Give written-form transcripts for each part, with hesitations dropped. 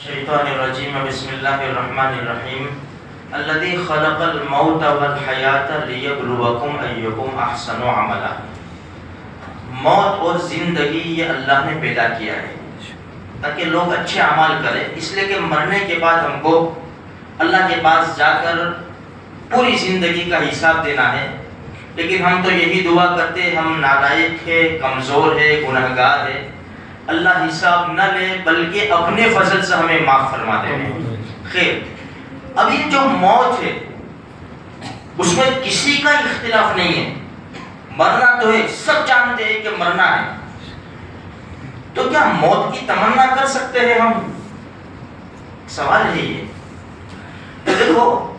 الشیطان الرجیم بسم اللہ الرحمن الرحیم الذی خلق الموت والحیات لیبلوکم ایکم احسن عملا. موت اور زندگی یہ اللہ نے پیدا کیا ہے تاکہ لوگ اچھے اعمال کریں، اس لیے کہ مرنے کے بعد ہم کو اللہ کے پاس جا کر پوری زندگی کا حساب دینا ہے. لیکن ہم تو یہی دعا کرتے ہم نالائق ہے، کمزور ہے، گنہگار ہے، اللہ حساب نہ لے بلکہ اپنے فضل سے ہمیں معاف فرما دے. خیر، اب یہ جو موت ہے اس میں کسی کا اختلاف نہیں ہے، مرنا تو ہے، سب جانتے ہیں کہ مرنا ہے. تو کیا موت کی تمنا کر سکتے ہیں ہم؟ سوال ہے یہ. تو دیکھو،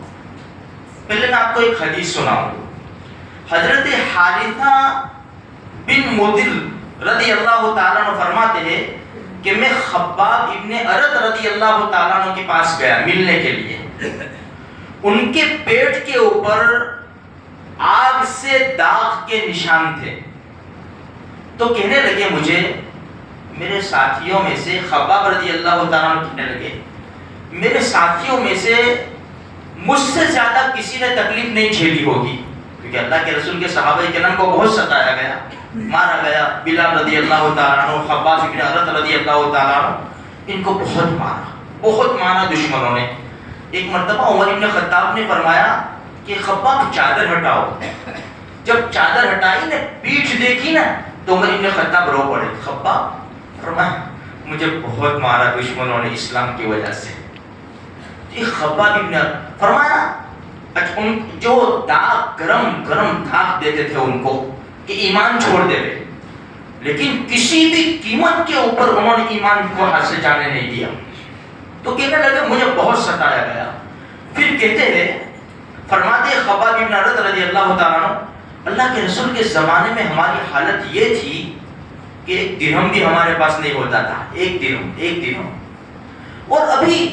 پہلے میں آپ کو ایک حدیث سناؤں. حضرت حارثہ بن مدر رضی اللہ تعالیٰ عنہ فرماتے ہیں کہ میں خباب ابن ارت رضی اللہ تعالیٰ عنہ کے پاس گیا ملنے کے لیے. ان کے پیٹ کے اوپر آگ سے داغ کے نشان تھے. تو کہنے لگے مجھے میرے ساتھیوں میں سے، خباب رضی اللہ تعالیٰ عنہ کہنے لگے میرے ساتھیوں میں سے مجھ سے زیادہ کسی نے تکلیف نہیں جھیلی ہوگی، کیونکہ اللہ کے رسول کے صحابہ کرام کو بہت ستایا گیا، مارا گیا. بلال رضی اللہ تعالیٰ عنہ، خباب بن ارت رضی اللہ تعالیٰ عنہ، ان کو بہت مارا دشمنوں نے. ایک مرتبہ عمر بن خطاب نے فرمایا کہ خباب چادر ہٹاؤ. جب چادر ہٹائی نے پیٹھ دیکھی نا تو عمر بن خطاب رو پڑے. خباب فرمایا مجھے بہت مارا دشمنوں نے اسلام کی وجہ سے. خباب ابن فرمایا ان جو داغ گرم داغ دیتے تھے ان کو کہ ایمان چھوڑ دے، لیکن کسی بھی قیمت کے اوپر انہوں نے ایمان کو ہاتھ سے جانے نہیں دیا. تو کہنے لگے مجھے بہت ستایا گیا. پھر کہتے ہیں، فرماتے خباب ابن ارت رضی اللہ تعالیٰ عنہ، اللہ کے رسول کے زمانے میں ہماری حالت یہ تھی کہ ایک درہم بھی ہمارے پاس نہیں ہوتا تھا. ایک درہم. اور ابھی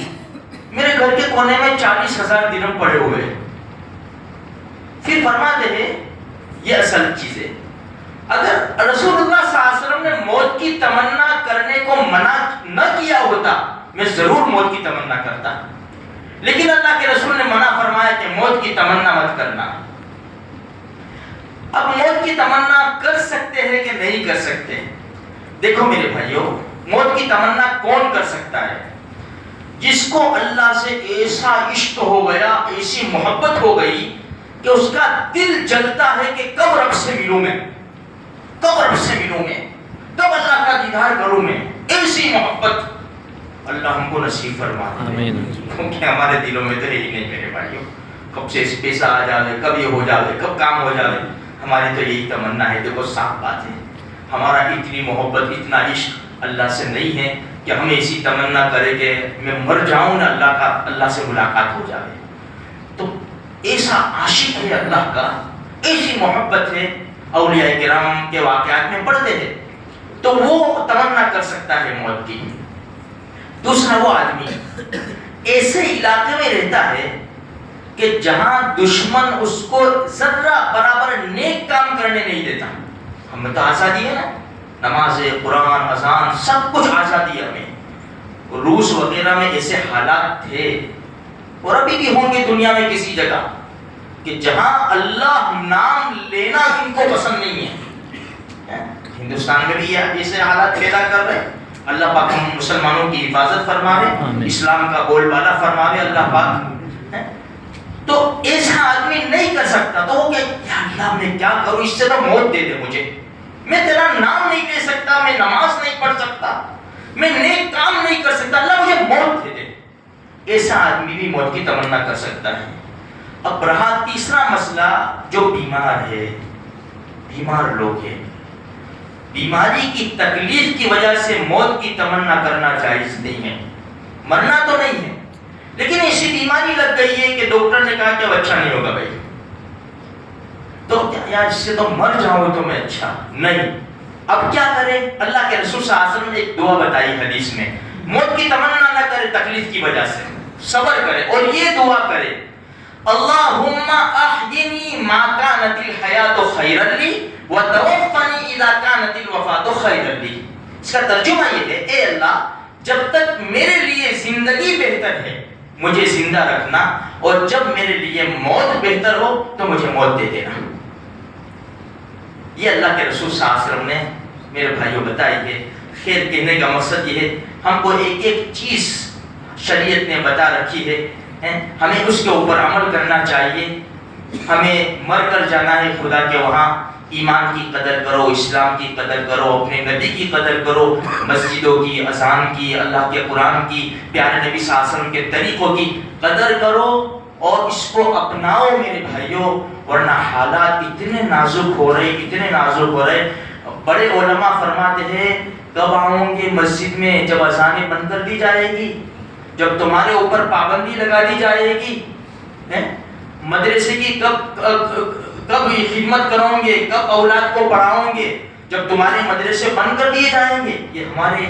میرے گھر کے کونے میں 40,000 درہم پڑے ہوئے ہیں. پھر فرماتے ہیں یہ اصل چیز ہے، اگر رسول اللہ صلی اللہ علیہ وسلم نے موت کی تمنا کرنے کو منع نہ کیا ہوتا میں ضرور موت کی تمنا کرتا، لیکن اللہ کے رسول نے منع فرمایا کہ موت کی تمنا مت کرنا. اب موت کی تمنا کر سکتے ہیں کہ نہیں کر سکتے؟ دیکھو میرے بھائیوں، موت کی تمنا کون کر سکتا ہے؟ جس کو اللہ سے ایسا عشق ہو گیا، ایسی محبت ہو گئی کہ اس کا دل جلتا ہے کہ کب رب سے ملوں میں، کب اللہ کا دیدار کروں میں. ایسی محبت اللہ ہم کو نصیب فرما دے، کیونکہ ہمارے دلوں میں تو یہی نہیں میرے بھائیوں. کب سے پیسہ آ جاوے، کب یہ ہو جاوے، کب کام ہو جاوے، ہماری تو یہی تمنا ہے. دیکھو صاف بات ہے، ہمارا اتنی محبت، اتنا عشق اللہ سے نہیں ہے کہ ہم ایسی تمنا کرے کہ میں مر جاؤں نا اللہ سے ملاقات ہو جائے. تو ایسا عاشق ہے اللہ کا، ایسی محبت ہے. اولیاء کرام کے واقعات میں پڑھتے ہیں تو وہ تمنا کر سکتا ہے موت کی. دوسرا وہ آدمی ایسے علاقے میں رہتا ہے کہ جہاں دشمن اس کو ذرہ برابر نیک کام کرنے نہیں دیتا. ہمیں تو آزادی ہے نا، نماز، قرآن، اذان، سب کچھ آزادی ہے ہمیں. روس وغیرہ میں ایسے حالات تھے اور ابھی بھی ہوں گے دنیا میں کسی جگہ کہ جہاں اللہ نام لینا ان کو پسند نہیں ہے. ہندوستان میں بھی ایسے حالات پیدا کر رہے. اللہ پاک مسلمانوں کی حفاظت فرماوے، اسلام کا بول بالا فرماوے اللہ پاک. تو ایسا آدمی نہیں کر سکتا. تو وہ کہ یا اللہ میں کیا کروں، اس سے تو موت دے دے مجھے، میں تیرا نام نہیں لے سکتا، میں نماز نہیں پڑھ سکتا، میں نیک کام نہیں کر سکتا، اللہ مجھے موت دے دے. ایسا آدمی بھی موت کی تمنا کر سکتا ہے. اب رہا تیسرا مسئلہ، جو بیمار ہے، بیمار لوگ ہیں، بیماری کی تکلیف کی وجہ سے موت کی تمنا کرنا جائز نہیں ہے. مرنا تو نہیں ہے، لیکن ایسی بیماری لگ گئی ہے کہ ڈاکٹر نے کہا کہ اب اچھا نہیں ہوگا بھائی، تو یار اس سے تو مر جاؤں تو میں اچھا نہیں. اب کیا کرے؟ اللہ کے رسول صلی اللہ علیہ وسلم نے ایک دعا بتائی حدیث میں، موت کی تمنا نہ کرے تکلیف کی وجہ سے، صبر کرے اور یہ دعا کرے، اللہم احینی ما کانت الحیات خیرا لی وتوفنی اذا کانت الوفات خیرا لی. اس کا ترجمہ یہ ہے، اے اللہ جب تک میرے لیے زندگی بہتر ہے مجھے زندہ رکھنا، اور جب میرے لیے موت بہتر ہو تو مجھے موت دے دینا۔ یہ اللہ کے رسول صلی اللہ علیہ وسلم نے میرے بھائیوں بتائی ہے۔ خیر کہنے کا مقصد یہ ہے ہم کو ایک ایک چیز شریعت نے بتا رکھی ہے، ہمیں اس کے اوپر عمل کرنا چاہیے۔ ہمیں مر کر جانا ہے خدا کے وہاں، ایمان کی قدر کرو، اسلام کی قدر کرو، اپنے نبی کی قدر کرو، مسجدوں کی، اذان کی، اللہ کے قرآن کی، پیارے نبی صلی اللہ علیہ وسلم کے طریقوں کی قدر کرو اور اس کو اپناؤ میرے بھائیوں، ورنہ حالات اتنے نازک ہو رہے۔ بڑے علماء فرماتے ہیں کب آؤں گے مسجد میں؟ جب اذانیں بند کر دی جائے گی، جب تمہارے اوپر پابندی لگا دی جائے گی۔ مدرسے کی کب خدمت کرو گے، کب اولاد کو پڑھاؤ گے؟ جب تمہارے مدرسے بند کر دیے جائیں گے۔ یہ ہمارے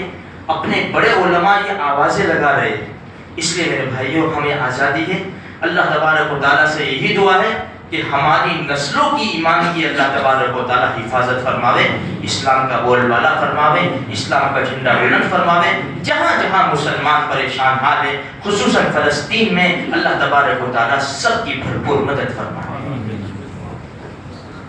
اپنے بڑے علماء یہ آوازیں لگا رہے ہیں۔ اس لیے میرے بھائیوں ہمیں آزادی ہے۔ اللہ تبارک و تعالیٰ سے یہی دعا ہے کہ ہماری نسلوں کی ایمان کی اللہ تبارک و تعالیٰ حفاظت فرماوے، اسلام کا بول بالا فرماوے، اسلام کا جھنڈا بلند فرماوے۔ جہاں جہاں مسلمان پریشان حال ہے، خصوصاً فلسطین میں، اللہ تبارک و تعالیٰ سب کی بھرپور مدد فرماوے۔